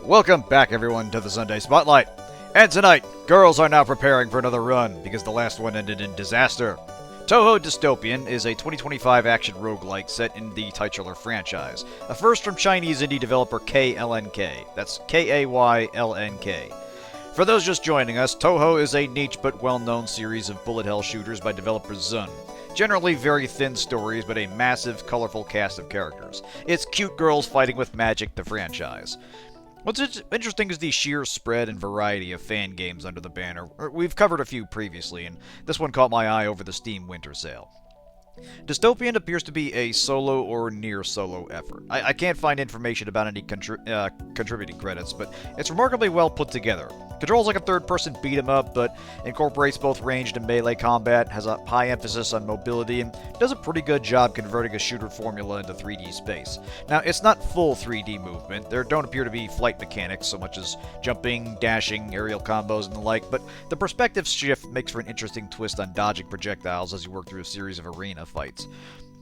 Welcome back, everyone, to the Sunday Spotlight. And tonight, girls are now preparing for another run because the last one ended in disaster. Touhou Dystopian is a 2025 action roguelite set in the titular franchise, a first from Chinese indie developer KLNK. That's K-A-Y-L-N-K. For those just joining us, Touhou is a niche but well-known series of bullet hell shooters by developer Zun. Generally very thin stories, but a massive, colorful cast of characters. It's cute girls fighting with magic, the franchise. What's interesting is the sheer spread and variety of fan games under the banner. We've covered a few previously, and this one caught my eye over the Steam Winter Sale. Dystopian appears to be a solo or near-solo effort. I can't find information about any contributing credits, but it's remarkably well put together. Controls like a third-person beat-em-up, but incorporates both ranged and melee combat, has a high emphasis on mobility, and does a pretty good job converting a shooter formula into 3D space. Now, it's not full 3D movement. There don't appear to be flight mechanics so much as jumping, dashing, aerial combos, and the like, but the perspective shift makes for an interesting twist on dodging projectiles as you work through a series of arena fights.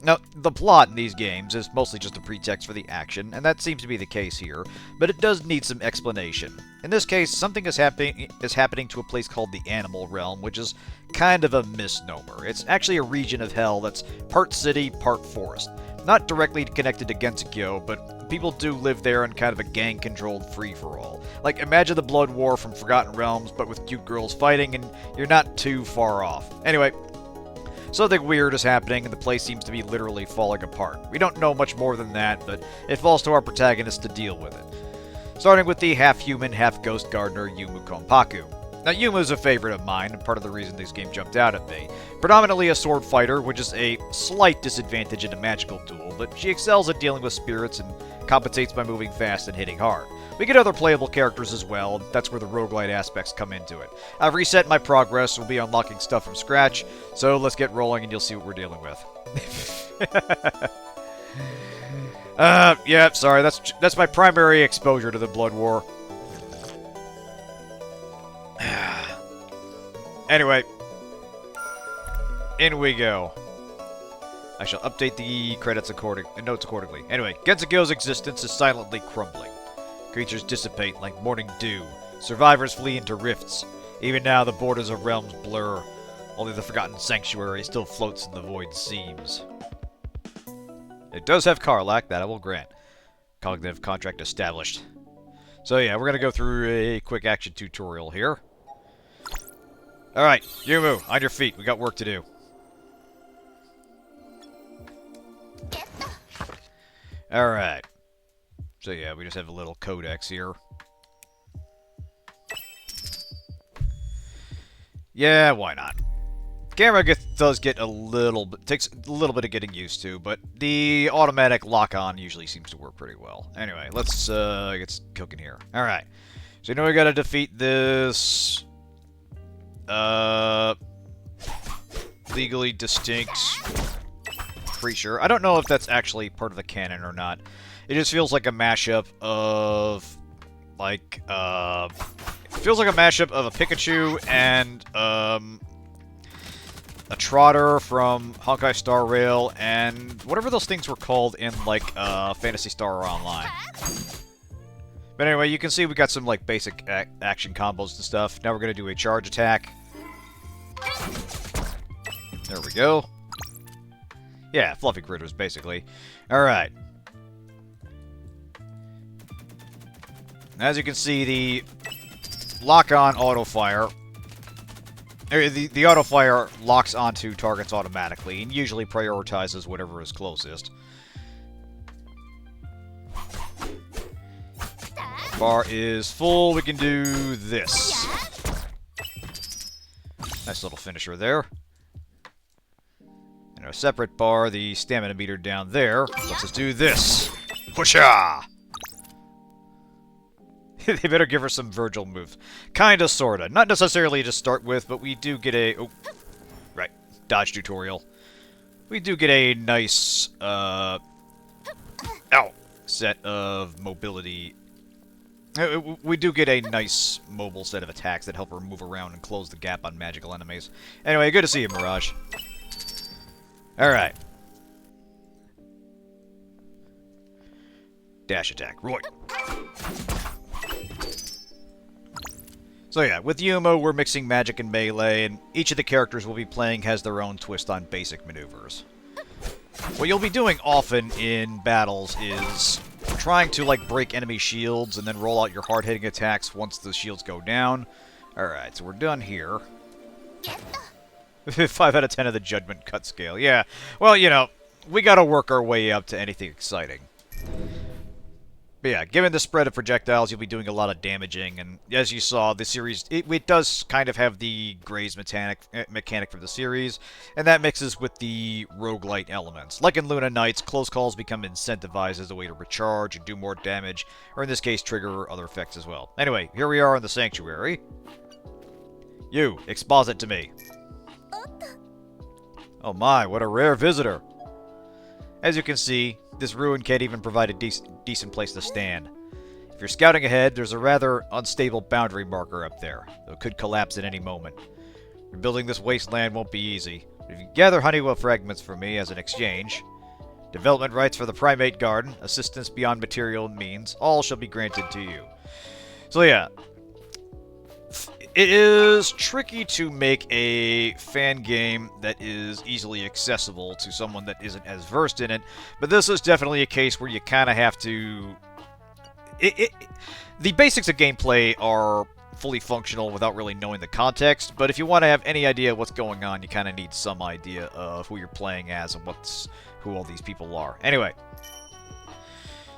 Now, the plot in these games is mostly just a pretext for the action, and that seems to be the case here, but it does need some explanation. In this case, something is happening to a place called the Animal Realm, which is kind of a misnomer. It's actually a region of hell that's part city, part forest. Not directly connected to Gensokyo, but people do live there in kind of a gang-controlled free-for-all. Like, imagine the Blood War from Forgotten Realms, but with cute girls fighting, and you're not too far off. Anyway, something weird is happening, and the place seems to be literally falling apart. We don't know much more than that, but it falls to our protagonist to deal with it. Starting with the half-human, half-ghost gardener Yumu Konpaku. Now, Yumu's a favorite of mine, and part of the reason this game jumped out at me. Predominantly a sword fighter, which is a slight disadvantage in a magical duel, but she excels at dealing with spirits and compensates by moving fast and hitting hard. We get other playable characters as well, and that's where the roguelite aspects come into it. I've reset my progress, we'll be unlocking stuff from scratch, so let's get rolling and you'll see what we're dealing with. Yeah, sorry, that's my primary exposure to the Blood War. Anyway, in we go. I shall update the credits notes accordingly. Anyway, Gensokyo's existence is silently crumbling. Creatures dissipate like morning dew. Survivors flee into rifts. Even now, the borders of realms blur. Only the forgotten sanctuary still floats in the void seams. It does have Karlach, that I will grant. Cognitive contract established. So yeah, we're gonna go through a quick action tutorial here. Alright, Yumu, on your feet. We got work to do. Alright. So yeah, we just have a little codex here. Yeah, why not? Camera does get a little bit, takes a little bit of getting used to, but the automatic lock-on usually seems to work pretty well. Anyway, let's get cooking here. Alright. So you know we gotta defeat this legally distinct creature. I don't know if that's actually part of the canon or not. It just feels like a mashup of, like, it feels like a mashup of a Pikachu and, a Trotter from Honkai Star Rail and whatever those things were called in, like, Phantasy Star Online. But anyway, you can see we got some, like, basic action combos and stuff. Now we're gonna do a charge attack. There we go. Yeah, fluffy critters, basically. Alright. As you can see, the lock-on auto-fire... The auto-fire locks onto targets automatically, and usually prioritizes whatever is closest. Bar is full, we can do this. Nice little finisher there. And a separate bar, the stamina meter down there. Let's just do this. Pusha! They better give her some Virgil moves. Kinda, sorta. Not necessarily to start with, but we do get a... Oh, right. Dodge tutorial. We do get a nice, ow! Set of mobility. We do get a nice mobile set of attacks that help her move around and close the gap on magical enemies. Anyway, good to see you, Mirage. Alright. Dash attack. Right. So yeah, with Yumo, we're mixing magic and melee, and each of the characters we'll be playing has their own twist on basic maneuvers. What you'll be doing often in battles is trying to, like, break enemy shields and then roll out your hard-hitting attacks once the shields go down. Alright, so we're done here. 5 out of 10 of the Judgment Cut scale. Yeah, well, you know, we gotta work our way up to anything exciting. But yeah, given the spread of projectiles, you'll be doing a lot of damaging, and as you saw, the series, it does kind of have the Graze mechanic from the series, and that mixes with the roguelite elements. Like in Luna Knights, close calls become incentivized as a way to recharge and do more damage, or in this case, trigger other effects as well. Anyway, here we are in the Sanctuary. You, exposit to me. Oh my, what a rare visitor. As you can see, this ruin can't even provide a decent place to stand. If you're scouting ahead, there's a rather unstable boundary marker up there, though it could collapse at any moment. Rebuilding this wasteland won't be easy, but if you gather Honeywell fragments from me as an exchange, development rights for the Primate Garden, assistance beyond material means, all shall be granted to you. So yeah, it is tricky to make a fan game that is easily accessible to someone that isn't as versed in it, but this is definitely a case where you kind of have to... The basics of gameplay are fully functional without really knowing the context, but if you want to have any idea what's going on, you kind of need some idea of who you're playing as and who all these people are. Anyway.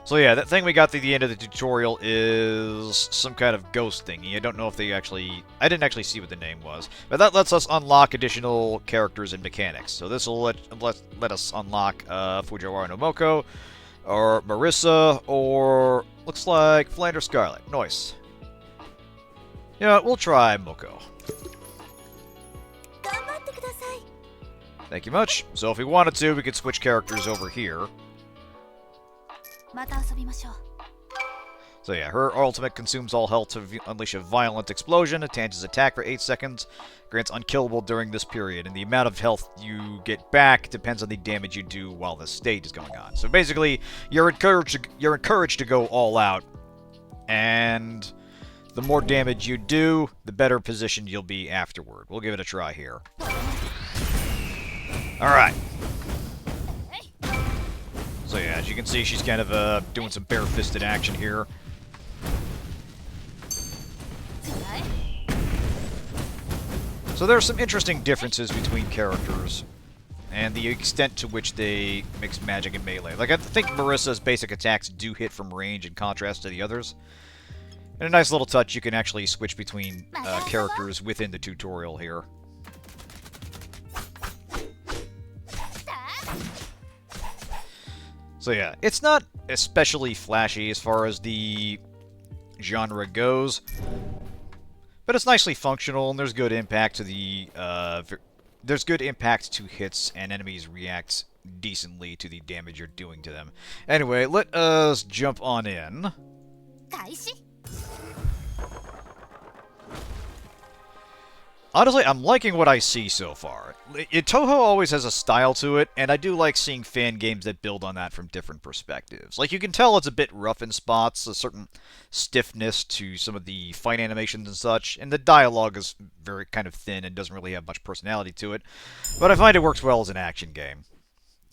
So yeah, that thing we got to the end of the tutorial is some kind of ghost thingy. I don't know if they actually... I didn't actually see what the name was. But that lets us unlock additional characters and mechanics. So this will let us unlock Fujiwara no Moko, or Marissa, or... looks like Flanders Scarlet. Nice. Yeah, we'll try Moko. Thank you much. So if we wanted to, we could switch characters over here. So yeah, her ultimate consumes all health to unleash a violent explosion, attaches attack for 8 seconds, grants unkillable during this period, and the amount of health you get back depends on the damage you do while the stage is going on. So basically, you're encouraged to go all out, and the more damage you do, the better positioned you'll be afterward. We'll give it a try here. Alright. So yeah, as you can see, she's kind of doing some bare-fisted action here. So there are some interesting differences between characters, and the extent to which they mix magic and melee. Like, I think Marissa's basic attacks do hit from range in contrast to the others. And a nice little touch, you can actually switch between characters within the tutorial here. So yeah, it's not especially flashy as far as the genre goes, but it's nicely functional, and there's good impact to the hits, and enemies react decently to the damage you're doing to them. Anyway, let us jump on in. Honestly, I'm liking what I see so far. Touhou always has a style to it, and I do like seeing fan games that build on that from different perspectives. Like, you can tell it's a bit rough in spots, a certain stiffness to some of the fight animations and such, and the dialogue is very kind of thin and doesn't really have much personality to it, but I find it works well as an action game.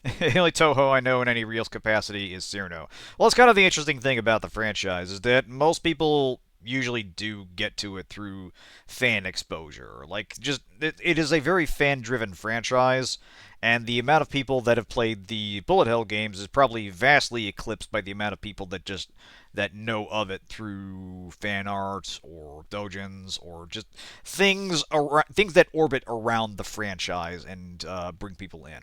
The only Touhou I know in any real capacity is Cyrano. Well, it's kind of the interesting thing about the franchise, is that most people usually do get to it through fan exposure. Like, just, it is a very fan-driven franchise, and the amount of people that have played the Bullet Hell games is probably vastly eclipsed by the amount of people that know of it through fan art or doujins or just things that orbit around the franchise and bring people in.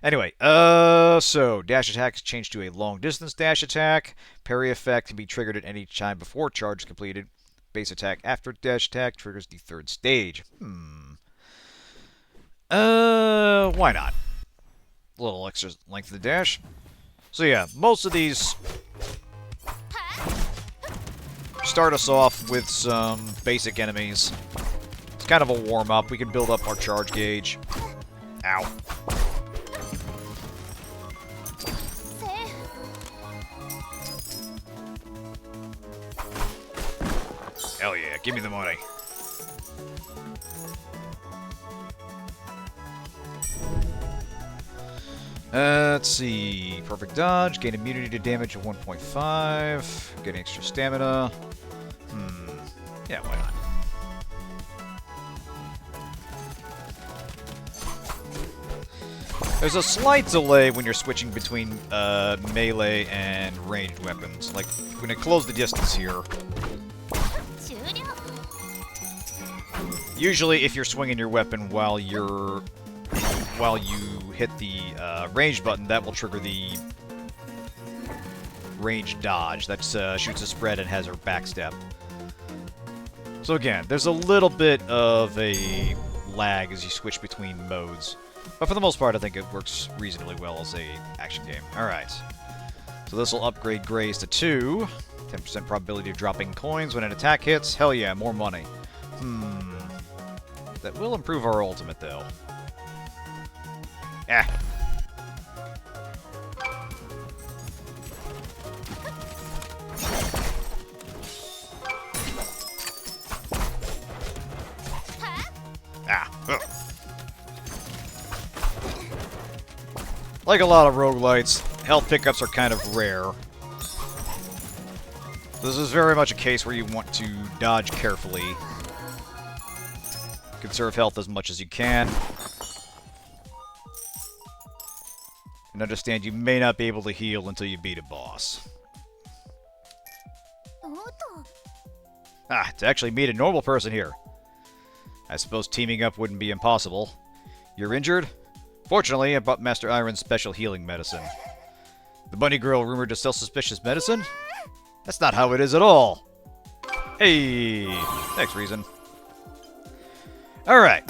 Anyway, so dash attack is changed to a long-distance dash attack. Parry effect can be triggered at any time before charge is completed. Base attack after dash attack triggers the third stage. Why not? A little extra length of the dash. So yeah, most of these start us off with some basic enemies. It's kind of a warm-up. We can build up our charge gauge. Ow. Hell yeah, give me the money. Let's see. Perfect dodge. Gain immunity to damage of 1.5. Getting extra stamina. Yeah, why not? There's a slight delay when you're switching between melee and ranged weapons. Like, when it close the distance here. Usually, if you're swinging your weapon while you hit the range button, that will trigger the range dodge. That shoots a spread and has her backstep. So again, there's a little bit of a lag as you switch between modes. But for the most part, I think it works reasonably well as a action game. Alright. So this will upgrade Graze to 2. 10% probability of dropping coins when an attack hits. Hell yeah, more money. That will improve our ultimate, though. Eh. Like a lot of roguelites, health pickups are kind of rare. This is very much a case where you want to dodge carefully. Conserve health as much as you can. And understand you may not be able to heal until you beat a boss. To actually meet a normal person here. I suppose teaming up wouldn't be impossible. You're injured? Fortunately, I brought Master Iron's special healing medicine. The bunny girl rumored to sell suspicious medicine? That's not how it is at all. Hey, next reason. Alright.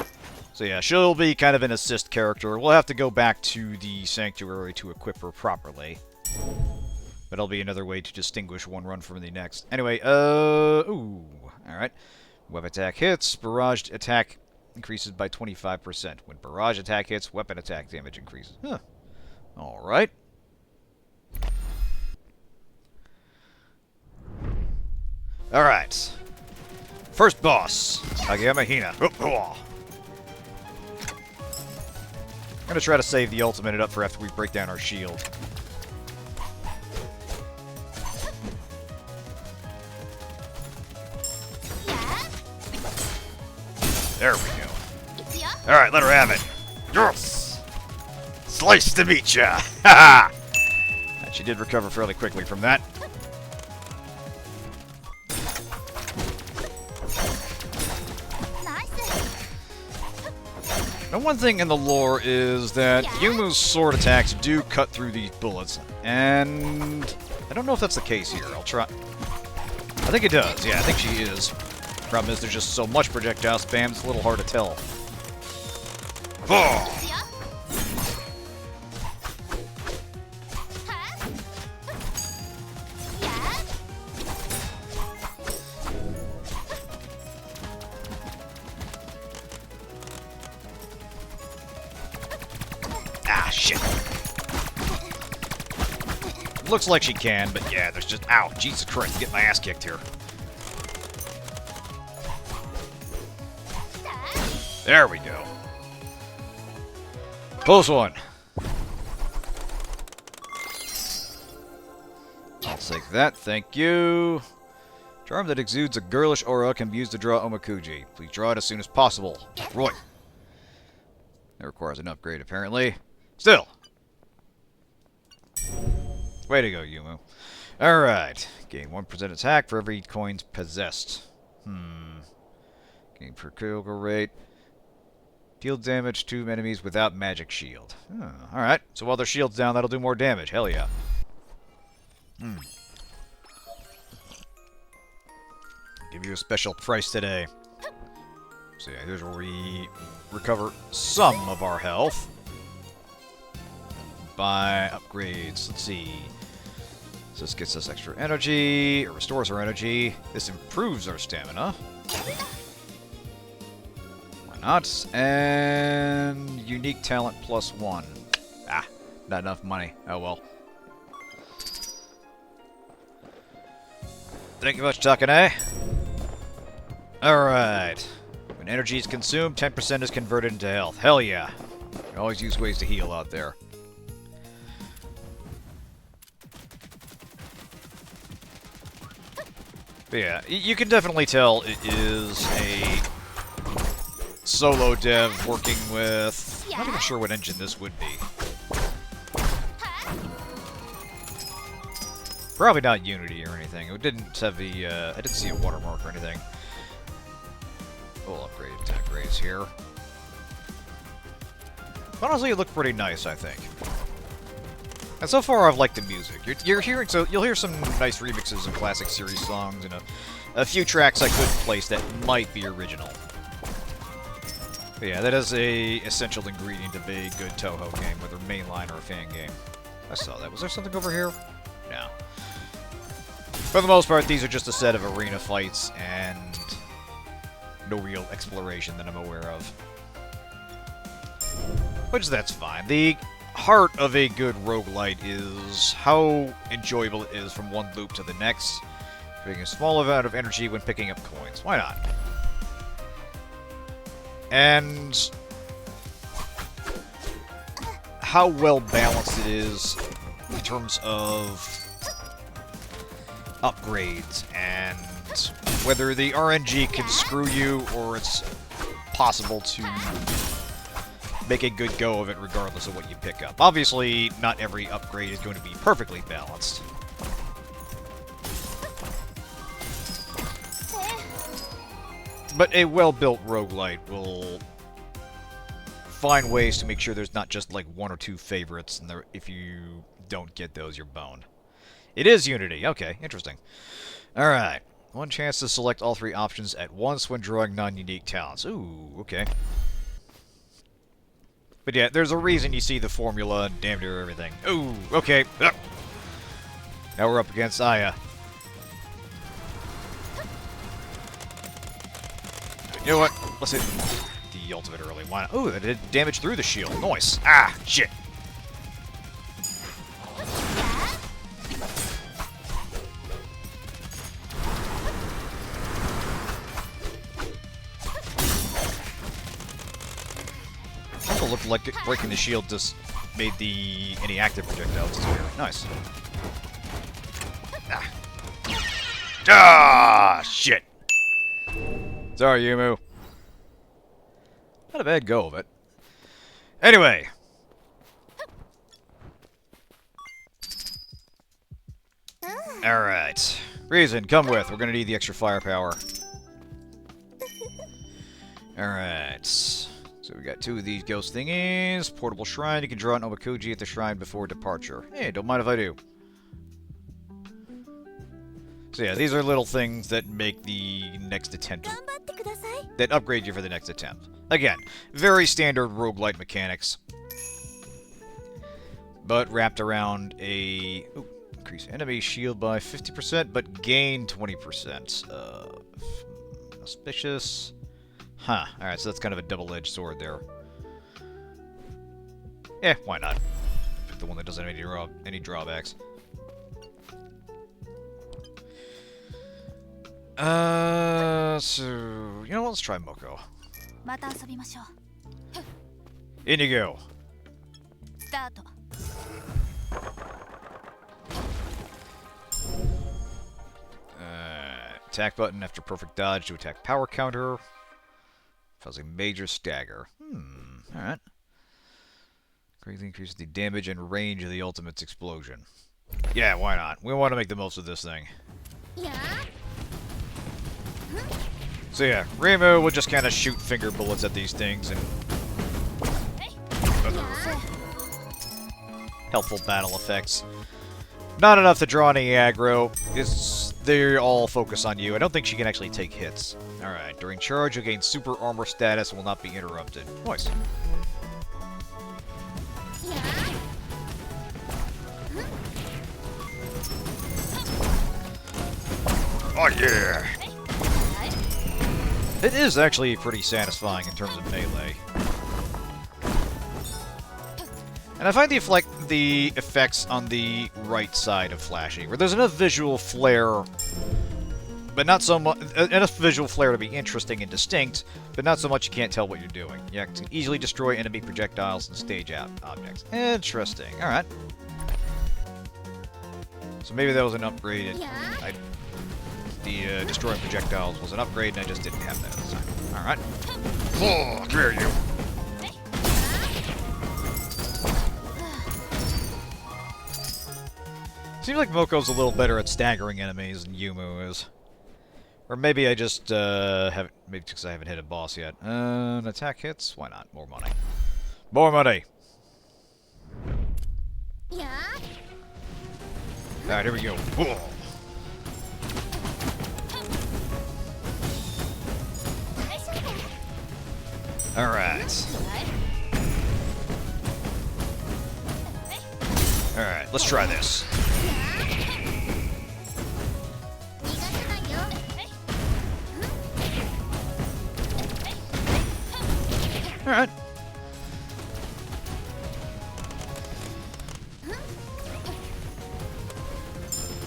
So yeah, she'll be kind of an assist character. We'll have to go back to the Sanctuary to equip her properly. But it'll be another way to distinguish one run from the next. Anyway, alright. Weapon attack hits, barrage attack increases by 25%. When barrage attack hits, weapon attack damage increases. Huh. Alright. Alright. First boss. Kageyama Hina. I'm gonna try to save the ultimate up for after we break down our shield. There we go. Alright, let her have it. Yes! Slice to meet ya! Haha! She did recover fairly quickly from that. Now, one thing in the lore is that Yumu's sword attacks do cut through these bullets, and I don't know if that's the case here. I'll try. I think it does. Yeah, I think she is. Problem is, there's just so much projectile spam, it's a little hard to tell. Oh. Ah, shit. Looks like she can, but yeah, there's just... Ow, Jesus Christ, get my ass kicked here. There we go. Close one. I'll take that, thank you. Charm that exudes a girlish aura can be used to draw Omakuji. Please draw it as soon as possible. Roy. That requires an upgrade, apparently. Still. Way to go, Yumu. Alright. Gain 1% attack for every coins possessed. Gain per critical rate. Deal damage to enemies without magic shield. Alright, so while their shield's down, that'll do more damage. Hell yeah. Give you a special price today. So yeah, here's where we recover some of our health. By upgrades. Let's see. So this gets us extra energy. It restores our energy. This improves our stamina. Not, and unique talent +1. Ah, not enough money. Oh well. Thank you much, Takane. Alright. When energy is consumed, 10% is converted into health. Hell yeah. You always use ways to heal out there. But yeah, you can definitely tell it is a solo dev working with... I'm not even sure what engine this would be. Probably not Unity or anything. It didn't have the, I didn't see a watermark or anything. We'll upgrade attack raise here. Honestly, it looked pretty nice, I think. And so far, I've liked the music. You're hearing, so you'll hear some nice remixes of classic series songs and a few tracks I could place that might be original. But yeah, that is a essential ingredient of a good Touhou game, whether mainline or a fan game. I saw that. Was there something over here? No. For the most part, these are just a set of arena fights and no real exploration that I'm aware of. Which, that's fine. The heart of a good roguelite is how enjoyable it is from one loop to the next, creating a small amount of energy when picking up coins. Why not? And how well balanced it is in terms of upgrades and whether the RNG can screw you or it's possible to make a good go of it regardless of what you pick up. Obviously, not every upgrade is going to be perfectly balanced. But a well-built roguelite will find ways to make sure there's not just like one or two favorites, and if you don't get those, you're boned. It is Unity. Okay, interesting. Alright. One chance to select all three options at once when drawing non-unique talents. Ooh, okay. But yeah, there's a reason you see the formula and damn near everything. Ooh, okay. Now we're up against Aya. You know what? Let's hit the ultimate early. Why not? Ooh, that did damage through the shield. Nice. Ah, shit. Also looked like breaking the shield just made any active projectiles disappear. Nice. Ah. Ah, shit. Sorry, Yumu. Not a bad go of it. Anyway. Alright. Reason, come with. We're gonna need the extra firepower. Alright. So we got two of these ghost thingies. Portable shrine. You can draw an Omakuji at the shrine before departure. Hey, don't mind if I do. So yeah, these are little things that make the next attempt, that upgrade you for the next attempt. Again, very standard roguelite mechanics, but wrapped around a... Ooh, increase enemy shield by 50%, but gain 20%. Auspicious. Huh, alright, so that's kind of a double-edged sword there. Yeah, why not? Pick the one that doesn't have any drawbacks. So, you know what, let's try Moko. In you go. Attack button after perfect dodge to attack power counter. Causing major stagger. Alright. Greatly increases the damage and range of the ultimate's explosion. Yeah, why not? We want to make the most of this thing. So yeah, Reimu will just kind of shoot finger bullets at these things and other helpful battle effects. Not enough to draw any aggro. They all focus on you. I don't think she can actually take hits. Alright, during charge you'll gain super armor status and will not be interrupted. Nice. Oh yeah! It is actually pretty satisfying in terms of melee. And I find the effects on the right side of flashing, where there's enough visual flair but not so much enough visual flair to be interesting and distinct, but not so much you can't tell what you're doing. You can easily destroy enemy projectiles and stage out objects. Interesting. All right. So maybe that was an upgrade. The destroying projectiles was an upgrade, and I just didn't have that at the time. All right. Oh, come here, you. Seems like Moko's a little better at staggering enemies than Yumu is. Or maybe I just haven't... Maybe because I haven't hit a boss yet. Attack hits? Why not? More money. More money! Alright, here we go. Whoa. Alright. Alright, let's try this. Alright.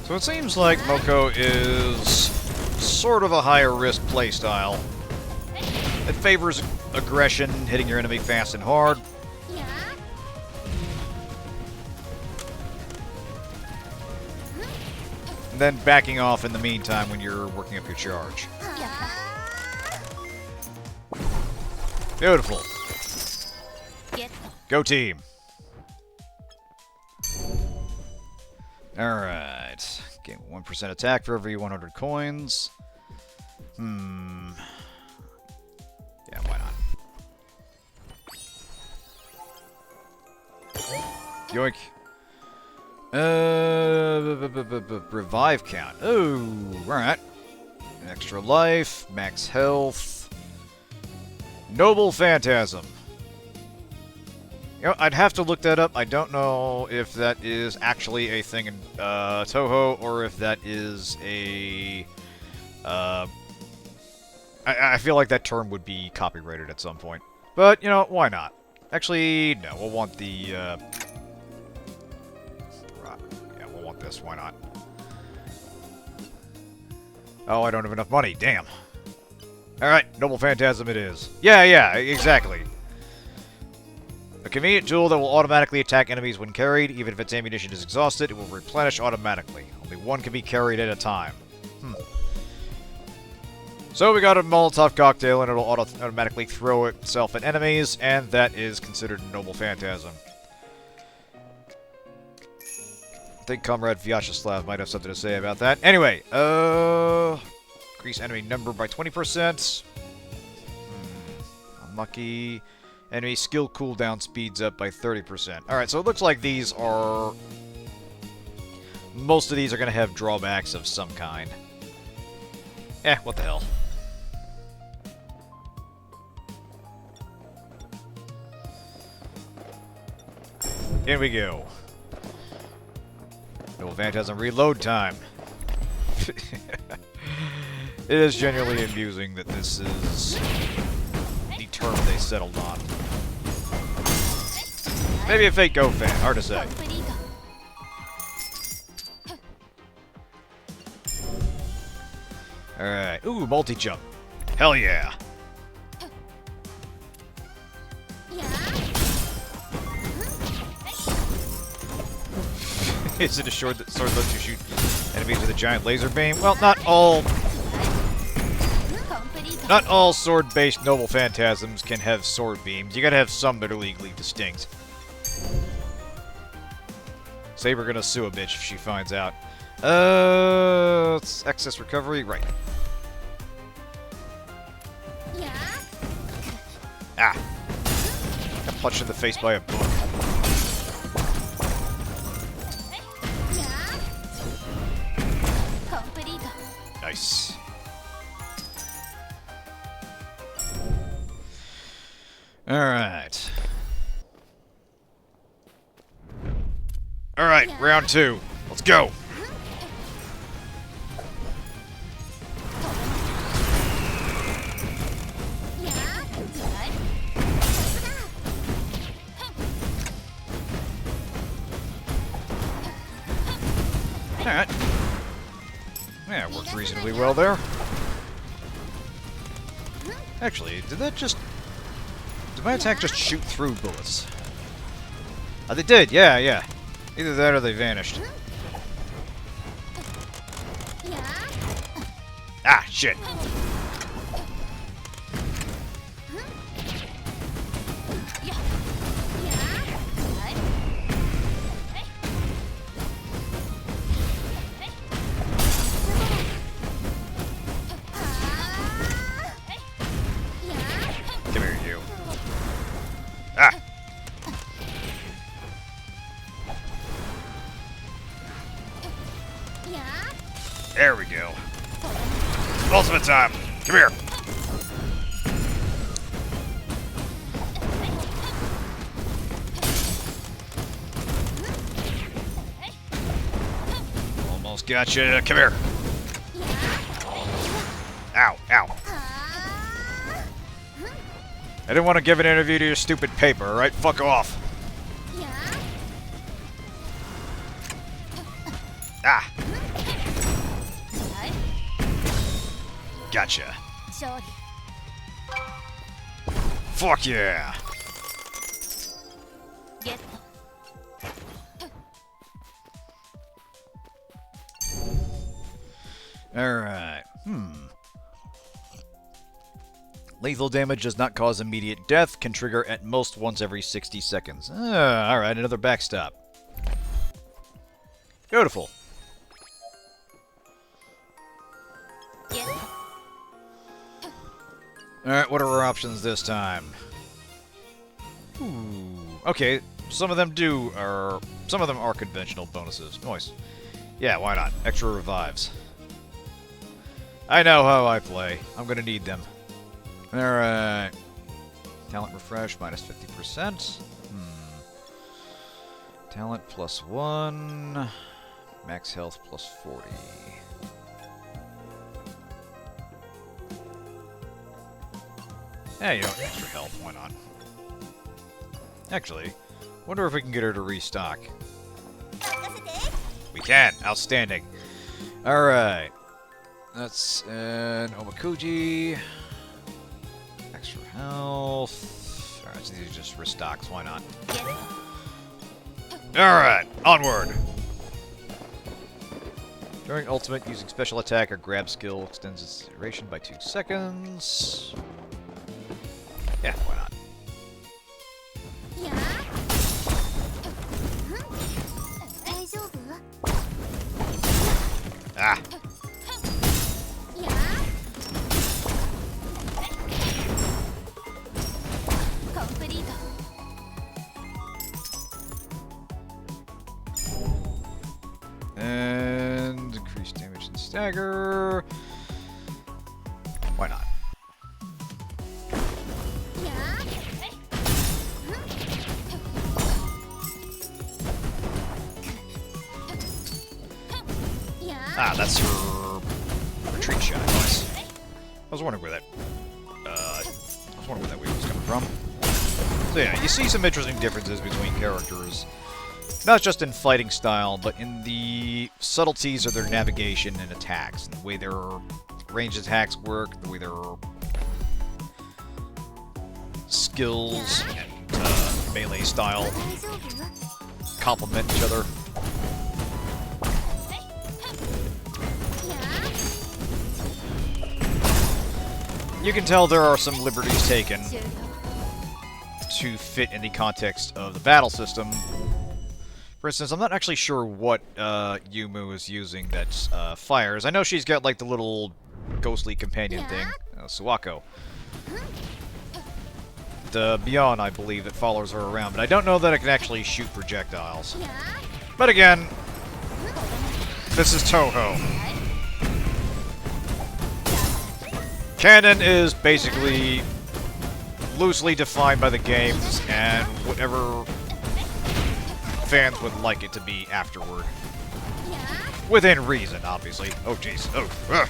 So it seems like Moko is sort of a higher risk playstyle. It favors aggression, hitting your enemy fast and hard. And then backing off in the meantime when you're working up your charge. Beautiful. Go team. Alright. Gain 1% attack for every 100 coins. Yeah, why not? Yoink. Revive count. Oh, alright. Extra life, max health. Noble Phantasm. You know, I'd have to look that up. I don't know if that is actually a thing in Touhou, or if that is a... I feel like that term would be copyrighted at some point. But, you know, why not? Actually, no, we'll want the... yeah, we'll want this. Why not? Oh, I don't have enough money. Damn. Alright, Noble Phantasm it is. Yeah, exactly. A convenient tool that will automatically attack enemies when carried. Even if its ammunition is exhausted, it will replenish automatically. Only one can be carried at a time. So we got a Molotov cocktail, and it'll automatically throw itself at enemies, and that is considered a Noble Phantasm. I think Comrade Vyacheslav might have something to say about that. Anyway, increase enemy number by 20%. Unlucky. Enemy skill cooldown speeds up by 30%. Alright, so it looks like these are... Most of these are going to have drawbacks of some kind. What the hell. Here we go. No Phantasm reload time. It is genuinely amusing that this is the term they settled on. Maybe a fake Go fan, hard to say. Alright, ooh, multi-jump. Hell yeah! Is it a sword that lets you shoot enemies with a giant laser beam? Well, not all sword-based Noble Phantasms can have sword beams. You gotta have some that are legally distinct. Saber gonna sue a bitch if she finds out. It's excess recovery, right. Ah! Got punched in the face by a book. Nice. Alright. Alright, round 2. Let's go! Alright. Yeah, it works reasonably well there. Actually, did my attack just shoot through bullets? Oh, they did, yeah. Either that or they vanished. Ah, shit. Come here, you. Ah! There we go. Ultimate time. Come here. Almost got you. Come here. Ow, ow. I didn't want to give an interview to your stupid paper, alright? Fuck off. Ah. Gotcha. Fuck yeah. Alright. Lethal damage does not cause immediate death, can trigger at most once every 60 seconds. Alright, another backstop. Beautiful. Alright, what are our options this time? Ooh, okay, some of them are conventional bonuses. Nice. Yeah, why not? Extra revives. I know how I play. I'm gonna need them. Alright. Talent refresh, minus 50%. Talent plus 1. Max health plus 40. Yeah, you know, extra health, why not? Actually, wonder if we can get her to restock. We can! Outstanding. Alright. That's an Omakuji. Extra health. Alright, so these are just restocks, why not? Alright, onward! During ultimate, using special attack or grab skill extends its duration by 2 seconds. Yeah, why not? Ah! And increase damage and stagger. Why not? Ah, that's her retreat shot. Nice. I was wondering where that wheel was coming from. So yeah, you see some interesting differences between characters. Not just in fighting style, but in the subtleties of their navigation and attacks, and the way their ranged attacks work, the way their skills and melee style complement each other. You can tell there are some liberties taken to fit in the context of the battle system. For instance, I'm not actually sure what Yumu is using that fires. I know she's got like the little ghostly companion thing, Suwako. The Beyond, I believe, that follows her around, but I don't know that it can actually shoot projectiles. But again, this is Touhou. Canon is basically loosely defined by the games and whatever fans would like it to be afterward. Within reason, obviously. Oh, jeez. Oh, ugh.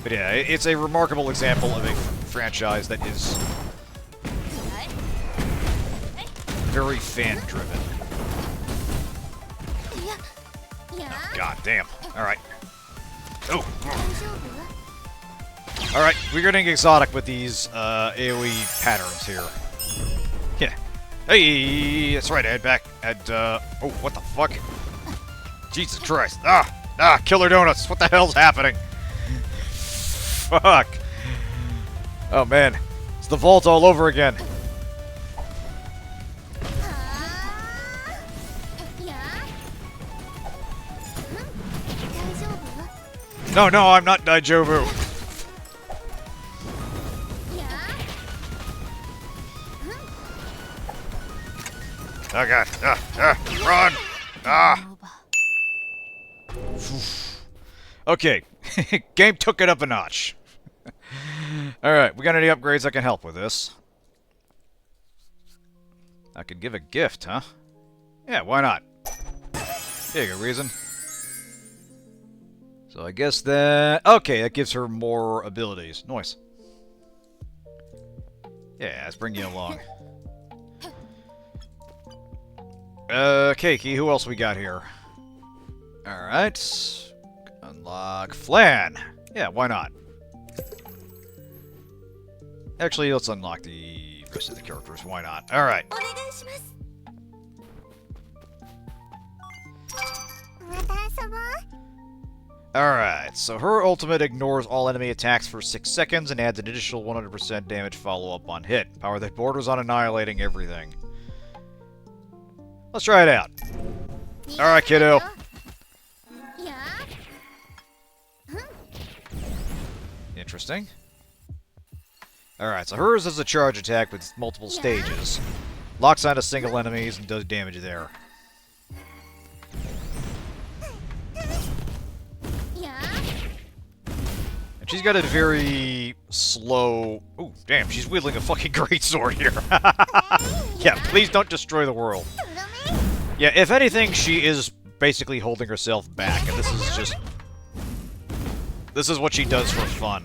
But yeah, it's a remarkable example of a franchise that is very fan-driven. Oh, God damn. Alright. Oh. Alright, we're getting exotic with these AoE patterns here. Yeah. Hey, that's right, Ed, back at, oh, what the fuck? Jesus Christ. Killer Donuts, what the hell's happening? Fuck. Oh, man. It's the vault all over again. No, I'm not Daijobu. Oh god. Run! Okay. Game took it up a notch. Alright, we got any upgrades that can help with this? I could give a gift, huh? Yeah, why not? Here you go, reason. So I guess that... Okay, that gives her more abilities. Nice. Yeah, let's bring you along. Keiki, who else we got here? Alright. Unlock Flan. Yeah, why not? Actually, let's unlock the rest of the characters. Why not? Alright. Alright, so her ultimate ignores all enemy attacks for 6 seconds and adds an additional 100% damage follow-up on hit. Power that borders on annihilating everything. Let's try it out. Alright, kiddo. Interesting. Alright, so hers is a charge attack with multiple stages. Locks onto single enemies and does damage there. And she's got a very slow... Ooh, damn, she's wielding a fucking greatsword here. Yeah, please don't destroy the world. Yeah, if anything, she is basically holding herself back, and this is just... This is what she does for fun.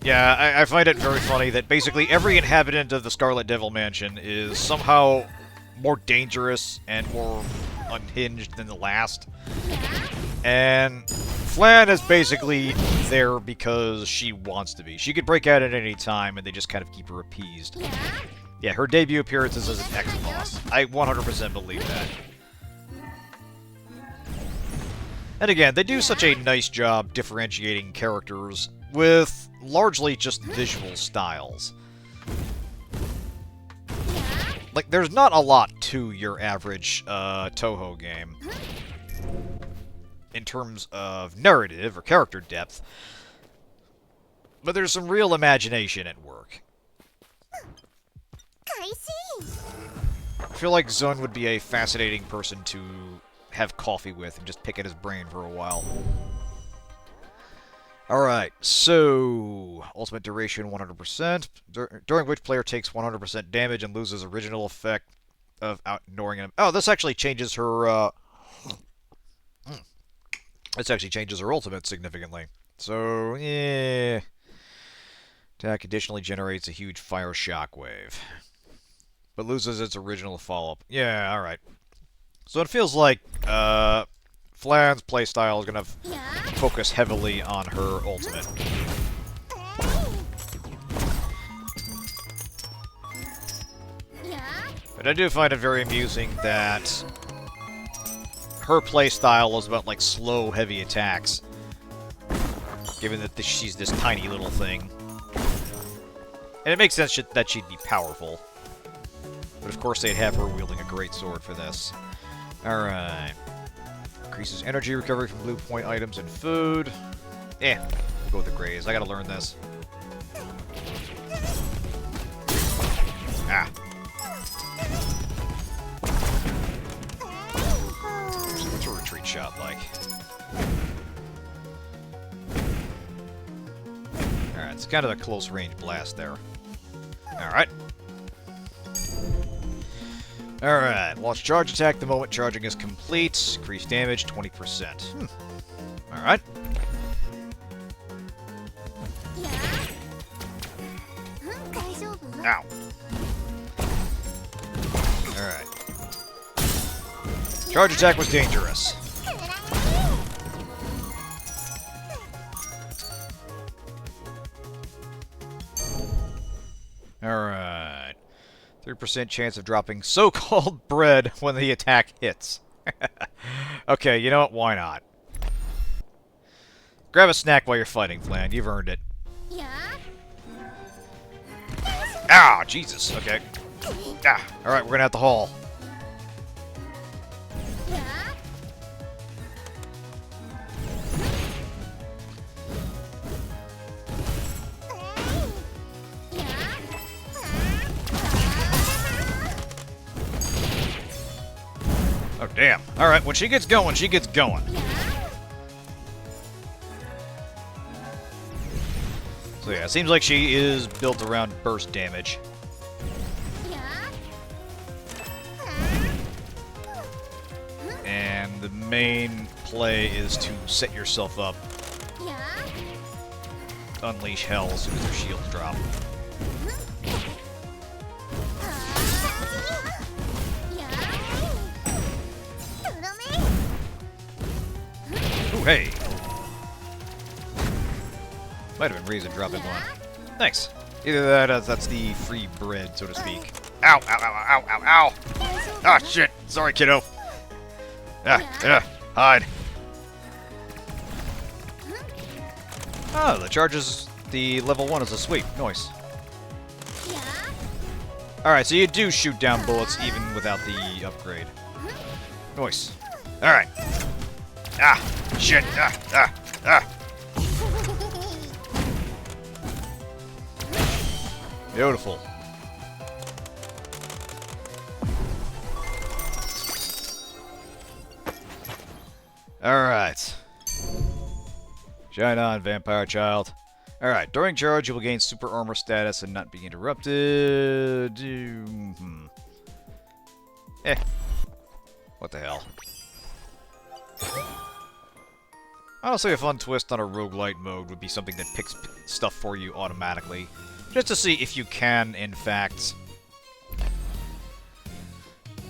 Yeah, I find it very funny that basically every inhabitant of the Scarlet Devil Mansion is somehow more dangerous and more unhinged than the last. And Flan is basically there because she wants to be. She could break out at any time and they just kind of keep her appeased. Yeah, her debut appearances as an ex-boss. I 100% believe that. And again, they do such a nice job differentiating characters with largely just visual styles. Like, there's not a lot to your average Touhou game in terms of narrative or character depth, but there's some real imagination at work. I feel like Zun would be a fascinating person to have coffee with and just pick at his brain for a while. Alright, so... Ultimate duration 100%, during which player takes 100% damage and loses original effect of ignoring him. Oh, this actually changes her, This actually changes her ultimate significantly. So, yeah... Attack additionally generates a huge fire shockwave, but loses its original follow-up. Yeah, alright. So it feels like, Flan's playstyle is going to focus heavily on her ultimate. But I do find it very amusing that her playstyle is about, like, slow, heavy attacks, given that she's this tiny little thing. And it makes sense that she'd be powerful. But of course they'd have her wielding a great sword for this. Alright. Increases energy recovery from blue point items and food. We'll go with the grays. I gotta learn this. Ah. So what's a retreat shot like? Alright, it's kind of a close range blast there. Alright. Alright, launch charge attack the moment charging is complete. Increase damage 20%. Alright. Ow. Charge attack was dangerous. Alright. 3% chance of dropping so-called bread when the attack hits. Okay, you know what? Why not? Grab a snack while you're fighting, Flan. You've earned it. Ah, Jesus. Okay. Ah, alright, we're gonna have to haul. Oh, damn. Alright, when she gets going, she gets going. So yeah, it seems like she is built around burst damage. And the main play is to set yourself up. Unleash hell as soon as their shields drop. Ooh, hey! Might have been reason dropping one. Thanks. Either that or that's the free bread, so to speak. Ow, ow, ow, ow, ow, ow! Ah, shit! Sorry, kiddo. Hide. Oh, the charges, the level 1 is a sweep. Nice. Alright, so you do shoot down bullets even without the upgrade. Nice. Alright. Ah! Shit! Beautiful. Alright. Shine on, vampire child. Alright, during charge you will gain super armor status and not be interrupted. What the hell? Honestly, a fun twist on a roguelite mode would be something that picks stuff for you automatically. Just to see if you can, in fact...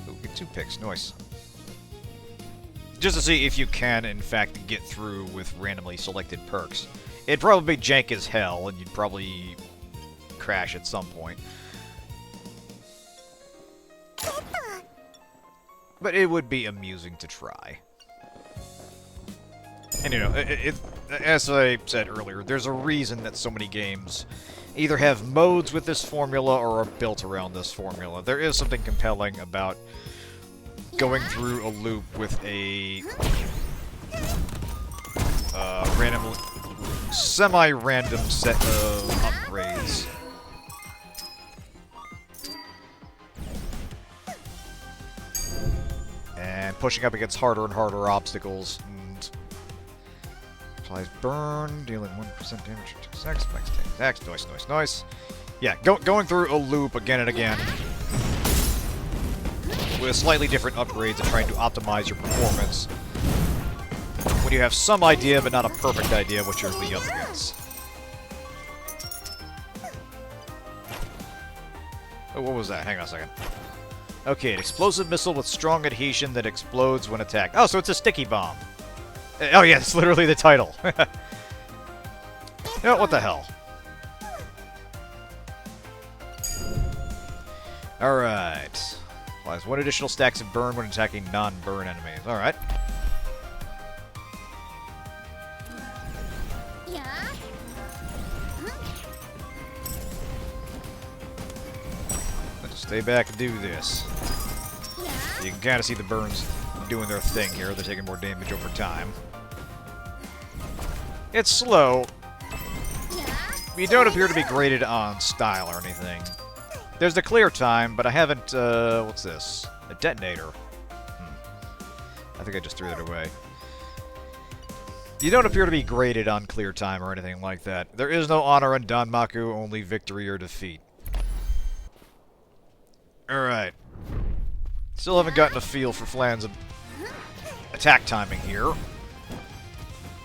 Ooh, get 2 picks. Nice. Just to see if you can, in fact, get through with randomly selected perks. It'd probably be jank as hell, and you'd probably crash at some point. But it would be amusing to try. And you know, as I said earlier, there's a reason that so many games either have modes with this formula or are built around this formula. There is something compelling about going through a loop with a semi-random set of upgrades. And pushing up against harder and harder obstacles. And applies burn, dealing 1% damage to 2 seconds, max attacks. Nice. Yeah, going through a loop again and again with slightly different upgrades and trying to optimize your performance when you have some idea but not a perfect idea of what you're going to be up against. Oh, what was that? Hang on a second. Okay, an explosive missile with strong adhesion that explodes when attacked. Oh, so it's a sticky bomb. Oh yeah, it's literally the title. You know, what the hell? Alright. Applies 1 additional stacks of burn when attacking non-burn enemies. Alright. Let's stay back and do this. You can kind of see the burns doing their thing here. They're taking more damage over time. It's slow. You don't appear to be graded on style or anything. There's the clear time, but I haven't, what's this? A detonator. I think I just threw that away. You don't appear to be graded on clear time or anything like that. There is no honor in Danmaku, only victory or defeat. Alright. Still haven't gotten a feel for Flan's attack timing here.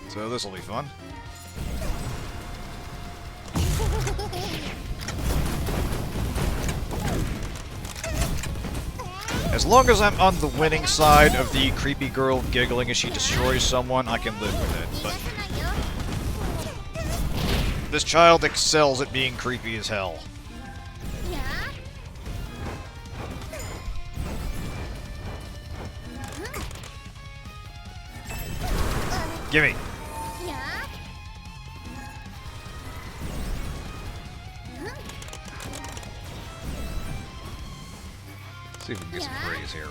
So this'll be fun. As long as I'm on the winning side of the creepy girl giggling as she destroys someone, I can live with it, but... This child excels at being creepy as hell. Gimme! See if we can get some praise here.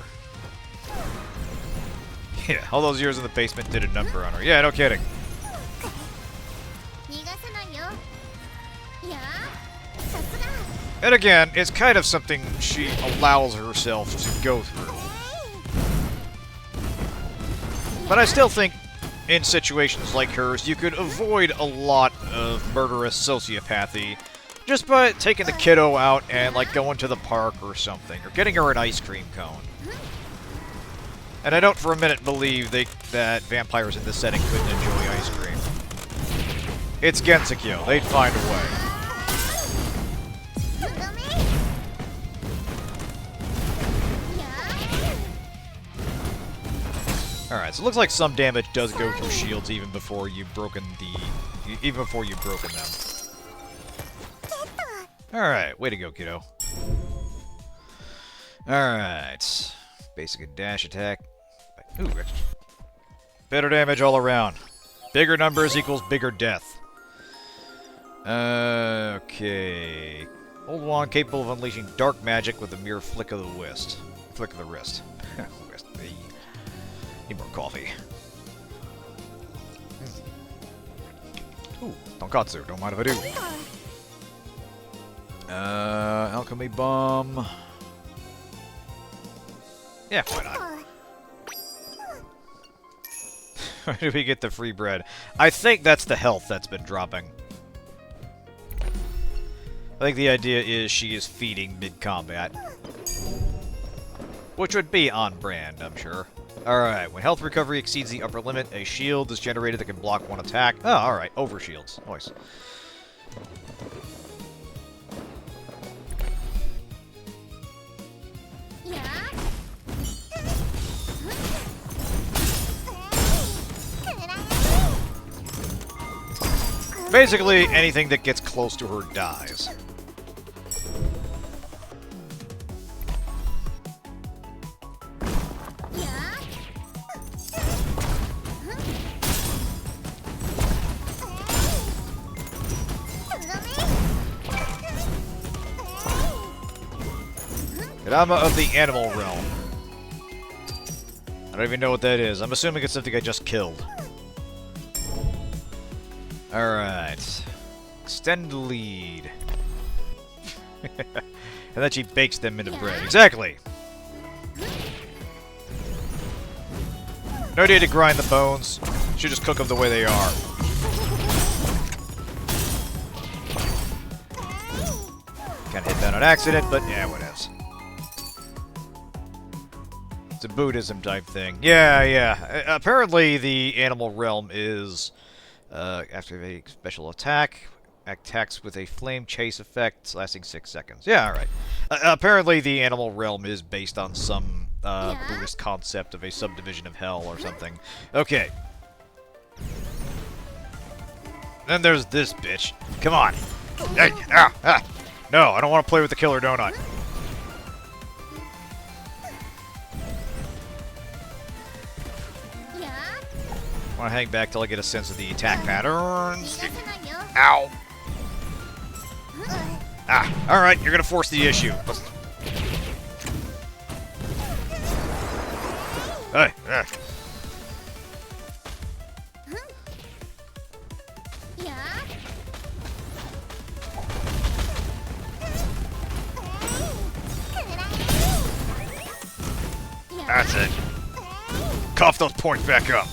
Yeah, all those years in the basement did a number on her. Yeah, no kidding. And again, it's kind of something she allows herself to go through. But I still think in situations like hers, you could avoid a lot of murderous sociopathy just by taking the kiddo out and, like, going to the park or something, or getting her an ice cream cone. And I don't for a minute believe that vampires in this setting couldn't enjoy ice cream. It's Gensokyo. They'd find a way. Alright, so it looks like some damage does go through shields even before you've broken them. Alright, way to go, kiddo. Alright. Basic dash attack. Ooh, better damage all around. Bigger numbers equals bigger death. Okay. Old wand capable of unleashing dark magic with a mere flick of the wrist. Flick of the wrist. Wrist. Need more coffee. Ooh, tonkatsu. Don't mind if I do. Alchemy bomb. Yeah, why not? Where do we get the free bread? I think that's the health that's been dropping. I think the idea is she is feeding mid-combat. Which would be on brand, I'm sure. Alright, when health recovery exceeds the upper limit, a shield is generated that can block one attack. Oh, alright, over shields. Nice. Basically, anything that gets close to her dies. Drama of the animal realm. I don't even know what that is. I'm assuming it's something I just killed. Alright. Extend the lead. And then she bakes them into bread. Exactly! No need to grind the bones. Should just cook them the way they are. Kinda hit that on accident, but yeah, what else? It's a Buddhism type thing. Yeah. Apparently the animal realm is activate special attack. Attacks with a flame chase effect lasting 6 seconds. Yeah, alright. Apparently the animal realm is based on some Buddhist concept of a subdivision of hell or something. Okay. Then there's this bitch. Come on. Hey, No, I don't want to play with the killer donut. I want to hang back till I get a sense of the attack patterns. Ow! Alright, you're gonna force the issue. Hey, That's it. Cough those points back up.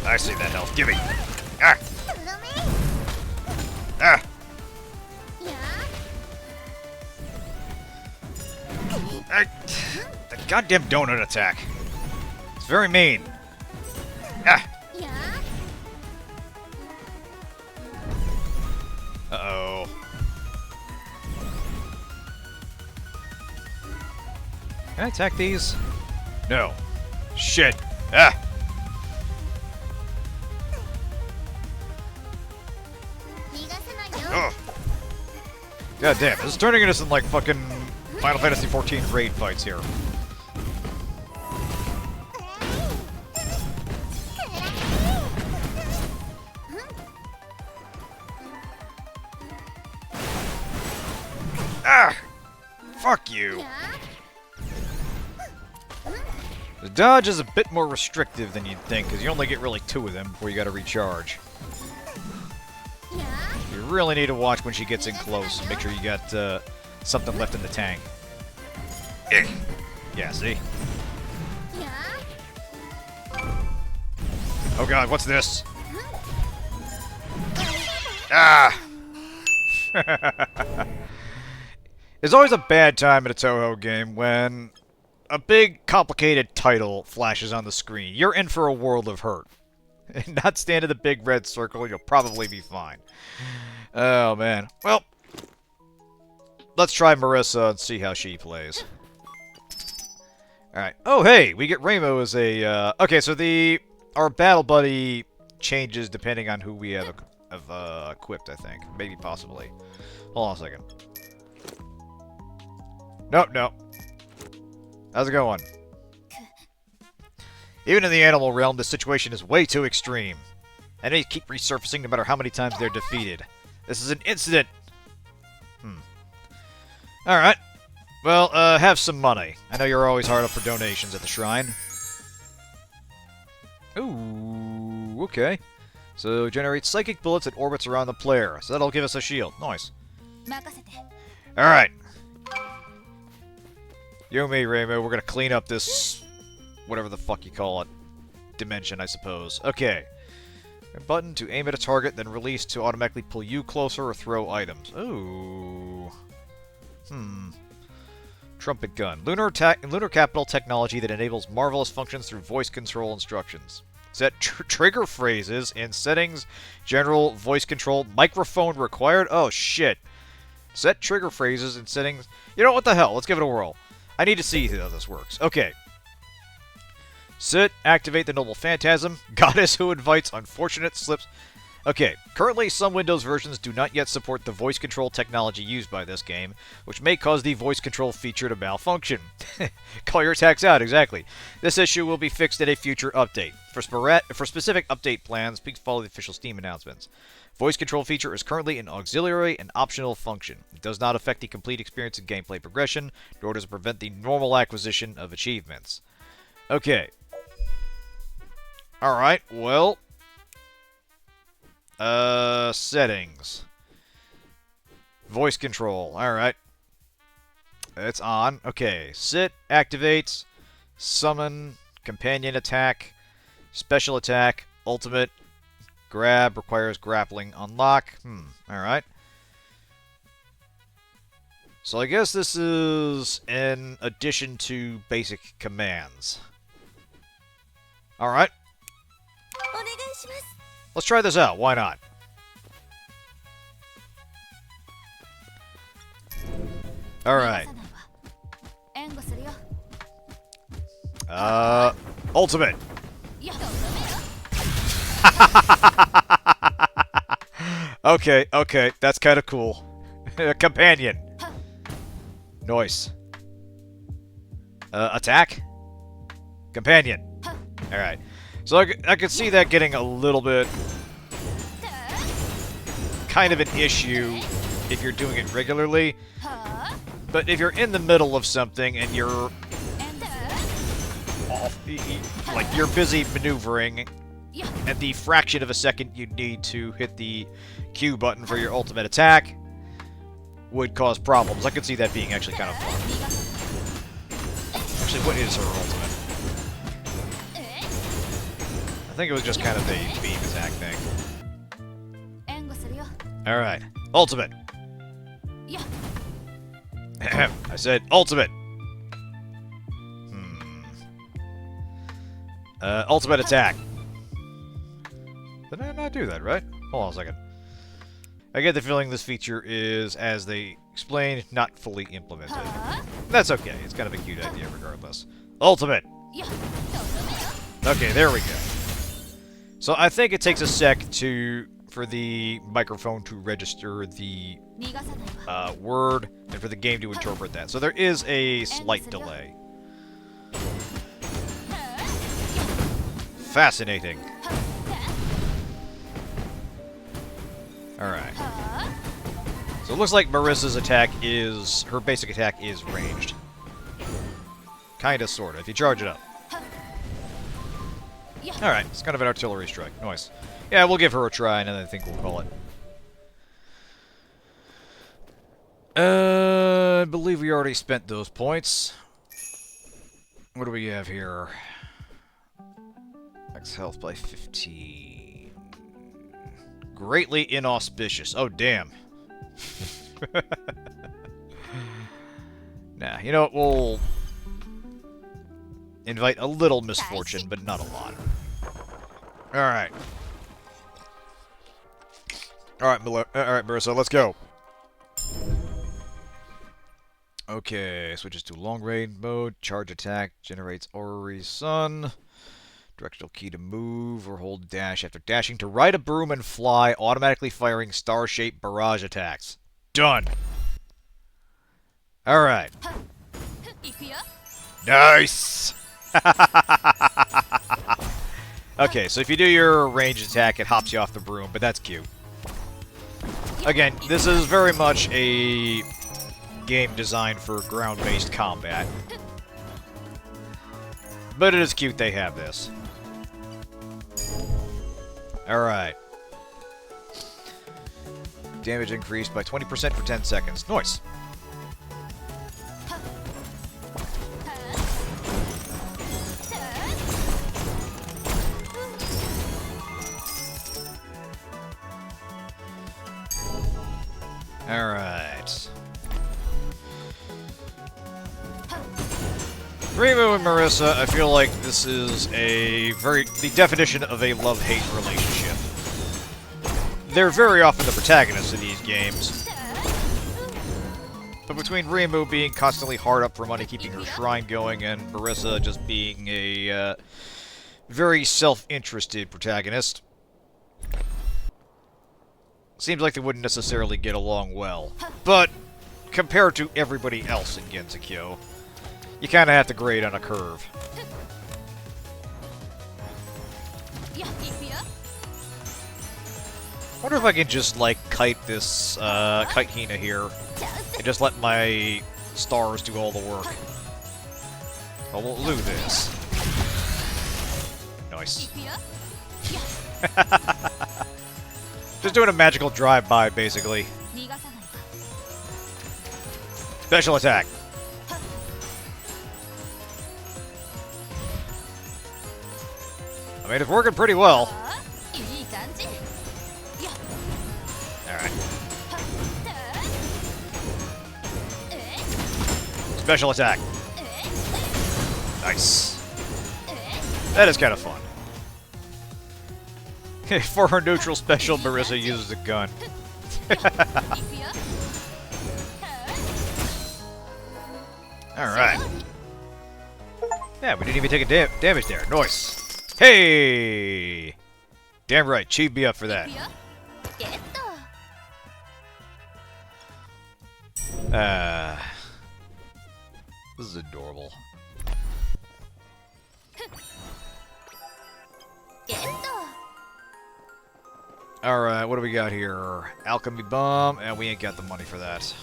I see that health. Gimme. The goddamn donut attack. It's very mean. Can I attack these? No. Shit. Ah! Oh. God damn, this is turning into some like fucking Final Fantasy XIV raid fights here. Ah! Fuck you! The dodge is a bit more restrictive than you'd think, because you only get really 2 of them before you gotta recharge. You really need to watch when she gets in close and make sure you got something left in the tank. Yeah, see? Oh god, what's this? Ah! It's always a bad time in a Touhou game when a big, complicated title flashes on the screen. You're in for a world of hurt. Not stand in the big red circle, you'll probably be fine. Oh, man. Well, let's try Marissa and see how she plays. Alright. Oh, hey! We get Rainbow as a, okay, so our battle buddy changes depending on who we have equipped, I think. Maybe, possibly. Hold on a second. Nope, nope. How's it going? Even in the animal realm, this situation is way too extreme. Enemies keep resurfacing no matter how many times they're defeated. This is an incident! Alright. Well, have some money. I know you're always hard up for donations at the shrine. Ooh, okay. So, generate psychic bullets that orbits around the player. So that'll give us a shield. Nice. Alright. You and me, Rainbow, we're gonna clean up this... whatever the fuck you call it. Dimension, I suppose. Okay. A button to aim at a target, then release to automatically pull you closer or throw items. Ooh. Trumpet gun. Lunar capital technology that enables marvelous functions through voice control instructions. Set trigger phrases in settings, general voice control, microphone required. Oh, shit. Set trigger phrases in settings. You know what the hell? Let's give it a whirl. I need to see how this works. Okay. Sit. Activate the Noble Phantasm. Goddess who invites unfortunate slips. Okay. Currently, some Windows versions do not yet support the voice control technology used by this game, which may cause the voice control feature to malfunction. Call your attacks out, exactly. This issue will be fixed in a future update. For specific update plans, please follow the official Steam announcements. Voice control feature is currently an auxiliary and optional function. It does not affect the complete experience and gameplay progression, nor does it prevent the normal acquisition of achievements. Okay. Alright, well... settings. Voice control, alright. It's on. Okay, sit, activates, summon, companion attack, special attack, ultimate, grab, requires grappling, unlock. Alright. So I guess this is in addition to basic commands. Alright. Let's try this out, why not? Alright. Ultimate. Okay, that's kind of cool. Companion. Noise. Attack. Companion. Alright. So I could see that getting a little bit... kind of an issue if you're doing it regularly. But if you're in the middle of something and you're... like, you're busy maneuvering, at the fraction of a second you need to hit the Q button for your ultimate attack, would cause problems. I could see that being actually kind of fun. Actually, what is her ultimate? I think it was just kind of the beam attack thing. Alright. Ultimate. I said ultimate. Ultimate attack. Did I not do that, right? Hold on a second. I get the feeling this feature is, as they explained, not fully implemented. That's okay. It's kind of a cute idea regardless. Ultimate! Okay, there we go. So I think it takes a sec for the microphone to register the word and for the game to interpret that. So there is a slight delay. Fascinating. Alright. So it looks like Marissa's attack is... her basic attack is ranged. Kinda, sorta, if you charge it up. Alright, it's kind of an artillery strike. Nice. Yeah, we'll give her a try, and then I think we'll call it. I believe we already spent those points. What do we have here? Max health by 15. Greatly inauspicious. Oh, damn. Nah, you know what? We'll invite a little misfortune, but not a lot. Alright. Alright, Marissa, let's go. Okay, switches to long range mode. Charge attack generates Orrery Sun. Directional key to move or hold dash after dashing to ride a broom and fly, automatically firing star-shaped barrage attacks. Done. Alright. Nice! Okay, so if you do your ranged attack, it hops you off the broom, but that's cute. Again, this is very much a game designed for ground-based combat. But it is cute they have this. Alright. Damage increased by 20% for 10 seconds. Nice! Alright. Remo and Marissa, I feel like this is the definition of a love-hate relationship. They're very often the protagonists in these games. But between Remo being constantly hard up for money keeping her shrine going, and Marissa just being a very self-interested protagonist, seems like they wouldn't necessarily get along well. But compared to everybody else in Gensokyo, you kind of have to grade on a curve. I wonder if I can just, like, kite this, kite Hina here, and just let my stars do all the work. Well, we'll do this. Nice. Just doing a magical drive-by, basically. Special attack. I mean, it's working pretty well. Alright. Special attack. Nice. That is kind of fun. For her neutral special, Marissa uses a gun. Alright. Yeah, we didn't even take a damage there. Nice. Hey! Damn right, cheat me up for that. This is adorable. Alright, what do we got here? Alchemy Bomb, and we ain't got the money for that.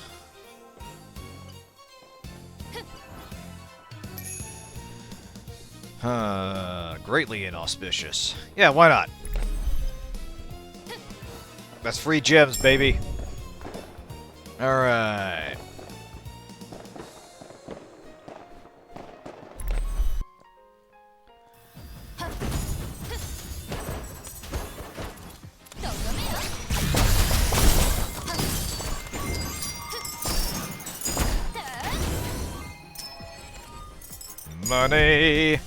Greatly inauspicious. Yeah, why not? That's free gems, baby. Alright. Money!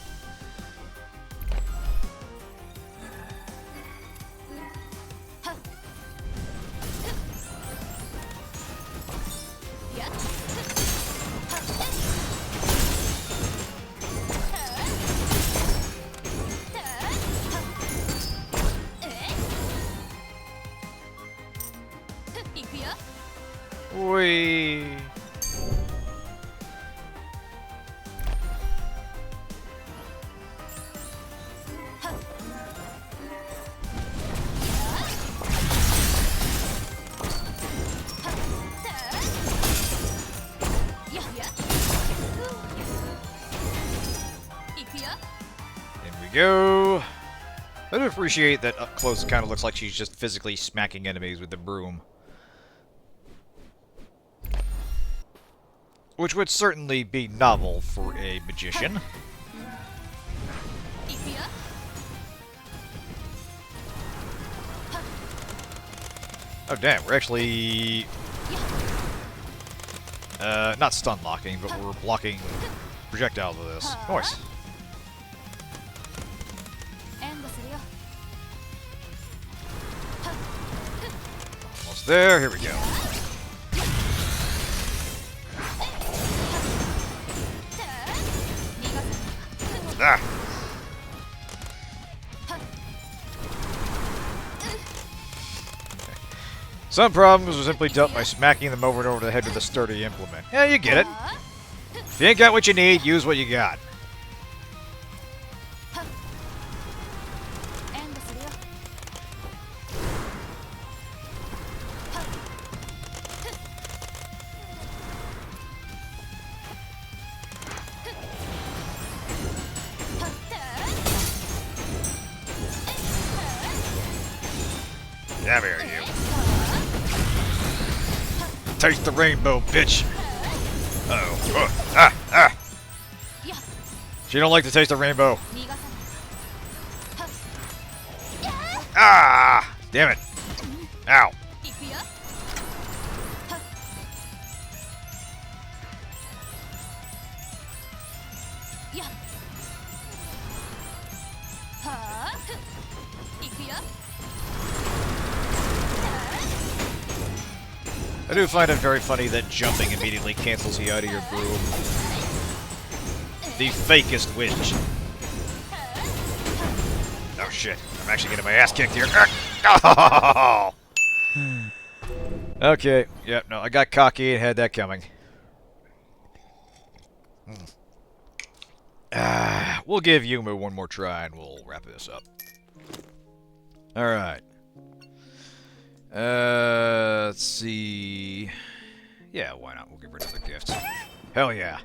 Whee! Go. I do appreciate that up close it kind of looks like she's just physically smacking enemies with the broom. Which would certainly be novel for a magician. Oh damn, we're actually... not stun locking, but we're blocking projectiles with this. Nice. There, here we go. Ah. Some problems were simply dealt by smacking them over and over the head with a sturdy implement. Yeah, you get it. If you ain't got what you need, use what you got. Come here, you. Taste the rainbow, bitch. Uh-oh. Ah! She don't like to taste the rainbow. Ah! Damn it. Ow. I do find it very funny that jumping immediately cancels you out of your broom. The fakest witch. Oh shit, I'm actually getting my ass kicked here. Oh! Okay, yep, no, I got cocky and had that coming. We'll give Yumu one more try and we'll wrap this up. Alright. Let's see... Yeah, why not? We'll give her another gift. Hell yeah.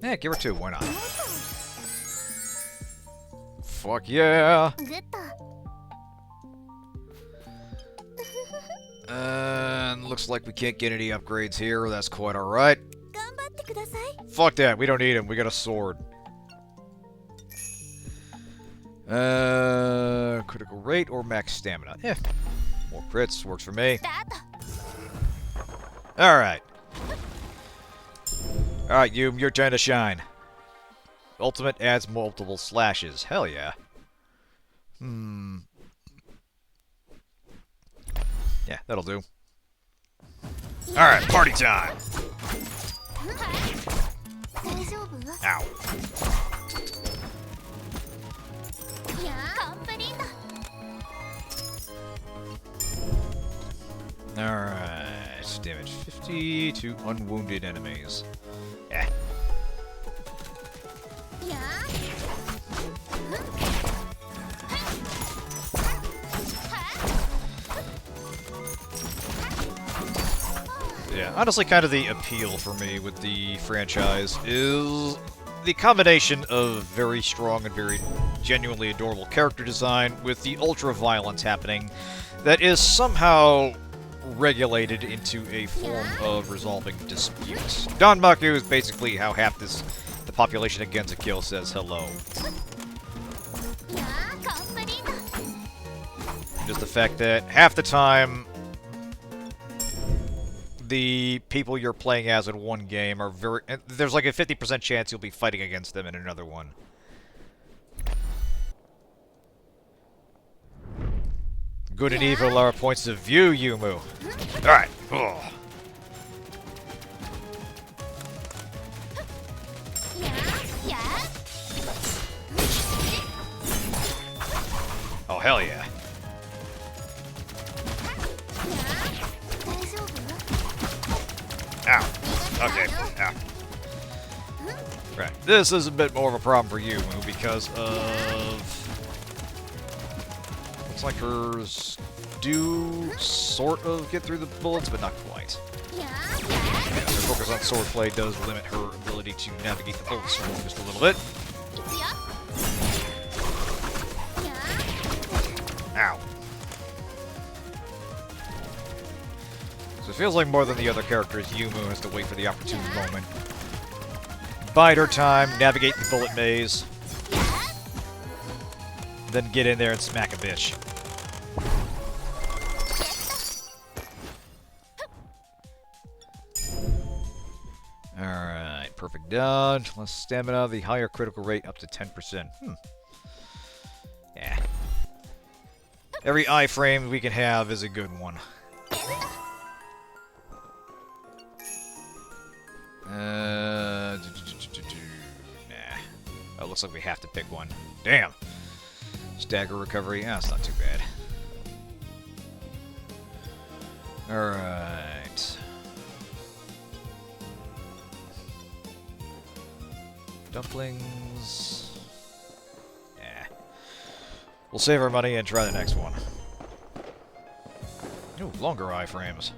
Yeah, give her two, why not? Fuck yeah! And looks like we can't get any upgrades here, that's quite alright. Fuck that, we don't need him, we got a sword. Critical rate or max stamina? Yeah. More crits, works for me. Alright. Alright, Yum, your time to shine. Ultimate adds multiple slashes. Hell yeah. Yeah, that'll do. Alright, party time! Ow. Alright, damage 50 to unwounded enemies. Yeah. Yeah, honestly kind of the appeal for me with the franchise is the combination of very strong and very genuinely adorable character design with the ultra-violence happening that is somehow regulated into a form of resolving disputes. Danmaku is basically how half the population of Gensokyo says hello. Just the fact that half the time the people you're playing as in one game are there's like a 50% chance you'll be fighting against them in another one. Good and evil are points of view, Yumu. Alright. Oh, hell yeah. Ow. Okay. Ow. Right. This is a bit more of a problem for you, Moo, because of... Looks like hers do sort of get through the bullets, but not quite. Yeah, her focus on swordplay does limit her ability to navigate the bullets just a little bit. Ow. So it feels like more than the other characters, Yumu has to wait for the opportune moment. Bide her time, navigate the bullet maze, then get in there and smack a bitch. Alright, perfect dodge. Less stamina, the higher critical rate up to 10%. Yeah. Every iframe we can have is a good one. Nah. Oh, looks like we have to pick one. Damn. Stagger recovery. Yeah, it's not too bad. Alright. Dumplings. Yeah. We'll save our money and try the next one. Ooh, longer iframes.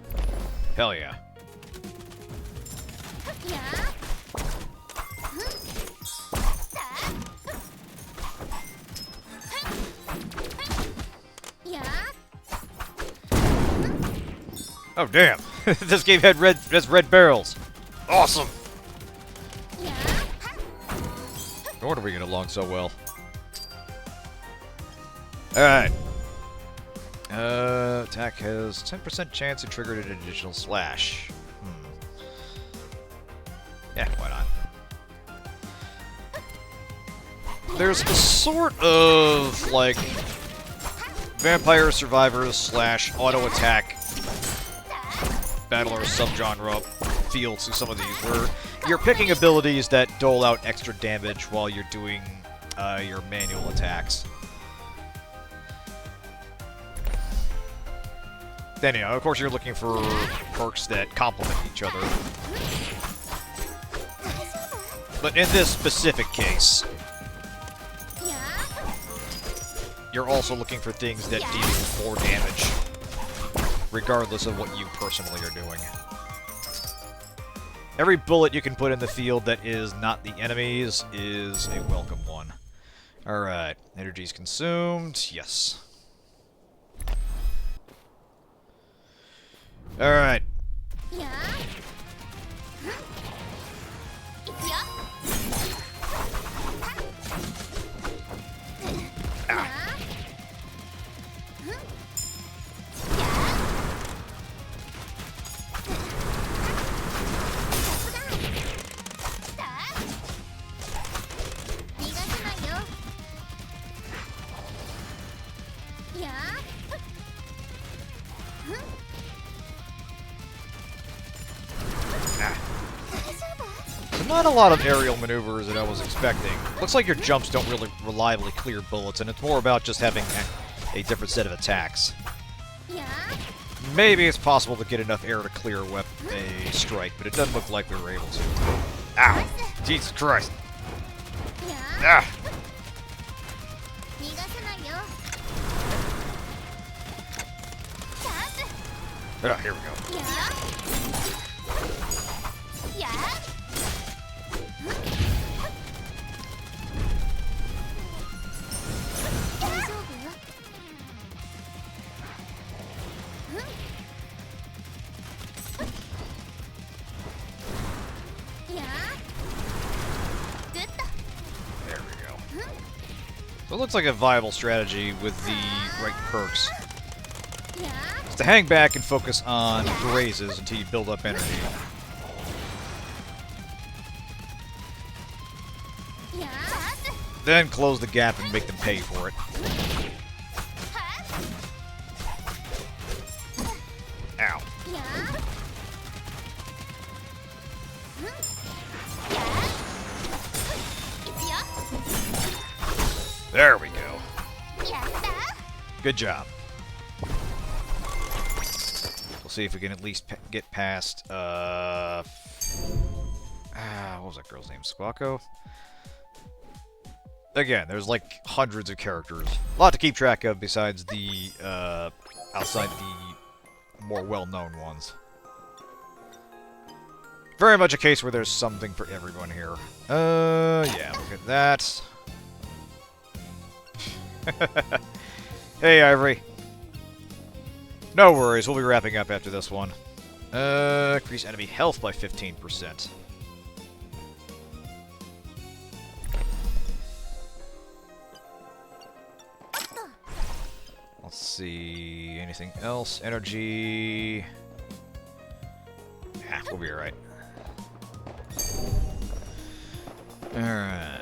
Hell yeah. Oh damn! This game had red barrels. Awesome. No wonder we get along so well. Alright. Attack has 10% chance to trigger an additional slash. Yeah, why not? There's a sort of, like, Vampire Survivors / auto attack battler subgenre feel to some of these, where you're picking abilities that dole out extra damage while you're doing your manual attacks. Then, you know, of course you're looking for perks that complement each other. But in this specific case, you're also looking for things that deal more damage, regardless of what you personally are doing. Every bullet you can put in the field that is not the enemy's is a welcome one. Alright, energy's consumed. Yes. Alright. Not a lot of aerial maneuvers that I was expecting. Looks like your jumps don't really reliably clear bullets, and it's more about just having a different set of attacks. Maybe it's possible to get enough air to clear a strike, but it doesn't look like we were able to. Ow! Jesus Christ! Ah! Oh, here we go. So it looks like a viable strategy with the right perks. Is to hang back and focus on grazes until you build up energy. Then close the gap and make them pay for it. Ow. There we go. Good job. We'll see if we can at least get past, what was that girl's name? Squawko? Again, there's like hundreds of characters. A lot to keep track of besides the, outside the more well-known ones. Very much a case where there's something for everyone here. Yeah, look at that. Hey, Ivory. No worries, we'll be wrapping up after this one. Increase enemy health by 15%. Let's see... anything else? Energy... yeah, we'll be alright. Alright.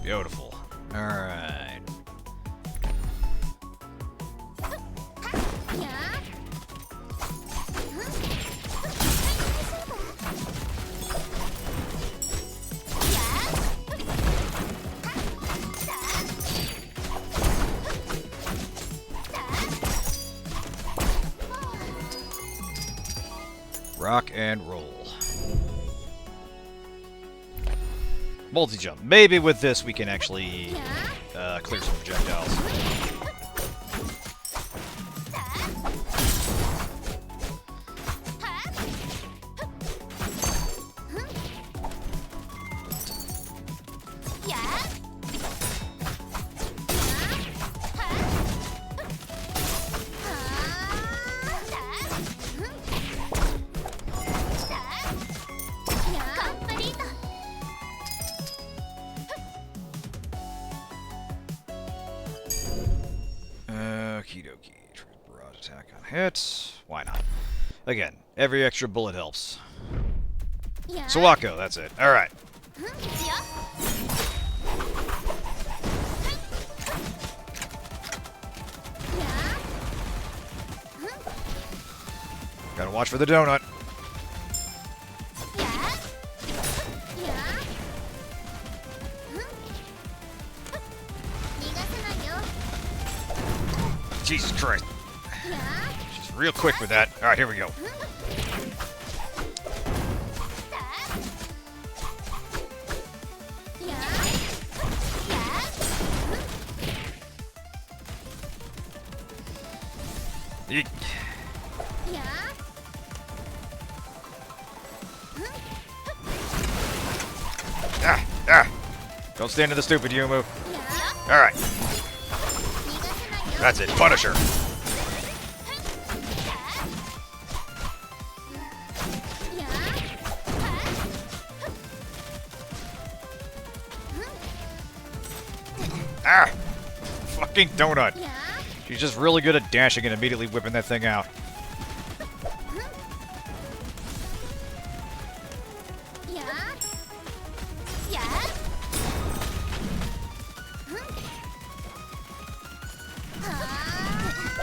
Beautiful. Alright. Rock and roll. Multi-jump. Maybe with this we can actually clear some projectiles. Okie dokie. Barrage attack on hit. Why not? Again, every extra bullet helps. Sawako, that's it. Alright. Gotta watch for the donut. Jesus Christ. She's real quick with that. Alright, here we go. Yeet. Don't stand to the stupid, Yumu. Alright. That's it. Punish her. Ah! Fucking donut. She's just really good at dashing and immediately whipping that thing out.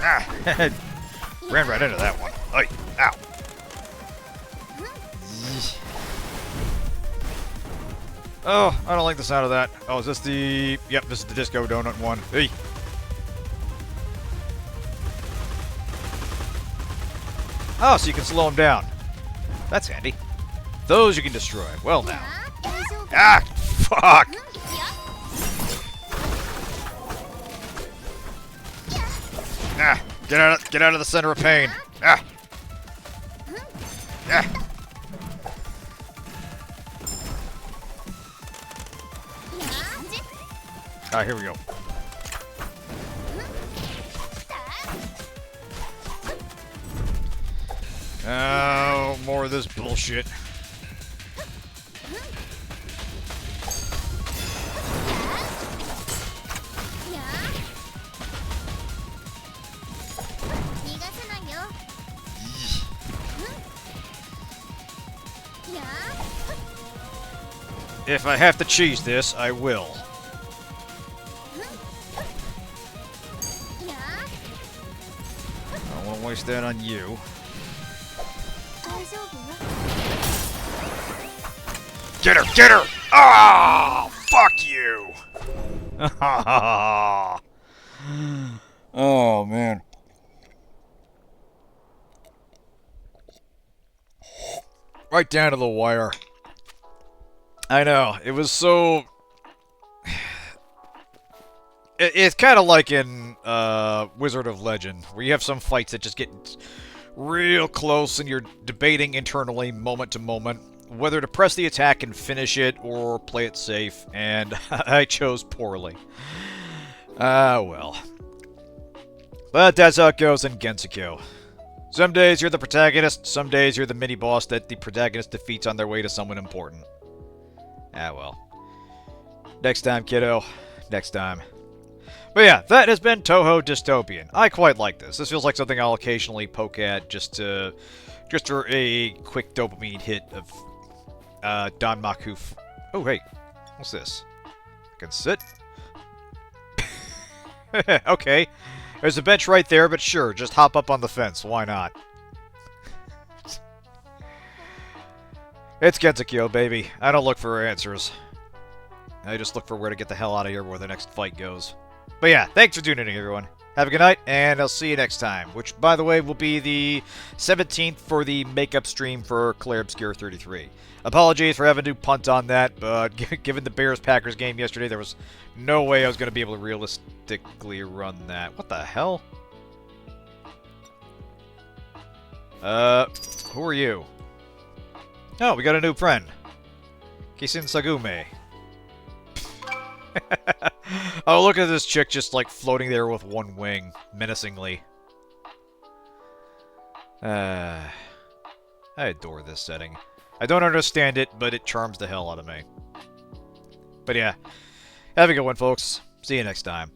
Ah! Ran right into that one. Ay, ow. Oh, I don't like the sound of that. Oh, is this the... Yep, this is the disco donut one. Hey. Oh, so you can slow them down. That's handy. Those you can destroy. Well now. Ah! Fuck! Ah! Get out of the center of pain. Ah! Ah! Alright, here we go. Oh, more of this bullshit. If I have to cheese this, I will. waste that on you. Get her! Get her! Ah! Fuck you! Oh, man. Right down to the wire. I know. It was so... It's kind of like in Wizard of Legend, where you have some fights that just get real close and you're debating internally, moment to moment, whether to press the attack and finish it or play it safe, and I chose poorly. Ah, well. But that's how it goes in Gensokyo. Some days you're the protagonist, some days you're the mini-boss that the protagonist defeats on their way to someone important. Ah, well. Next time, kiddo. Next time. But yeah, that has been Touhou Dystopian. I quite like this. This feels like something I'll occasionally poke at just for a quick dopamine hit of Danmaku. Oh, hey. What's this? I can sit? Okay. There's a bench right there, but sure, just hop up on the fence. Why not? It's Gensokyo, baby. I don't look for answers. I just look for where to get the hell out of here where the next fight goes. But yeah, thanks for tuning in, everyone. Have a good night, and I'll see you next time. Which, by the way, will be the 17th for the makeup stream for Claire Obscure 33. Apologies for having to punt on that, but given the Bears-Packers game yesterday, there was no way I was going to be able to realistically run that. What the hell? Who are you? Oh, we got a new friend. Kisin Sagume. Oh, look at this chick just, like, floating there with one wing, menacingly. I adore this setting. I don't understand it, but it charms the hell out of me. But yeah, have a good one, folks. See you next time.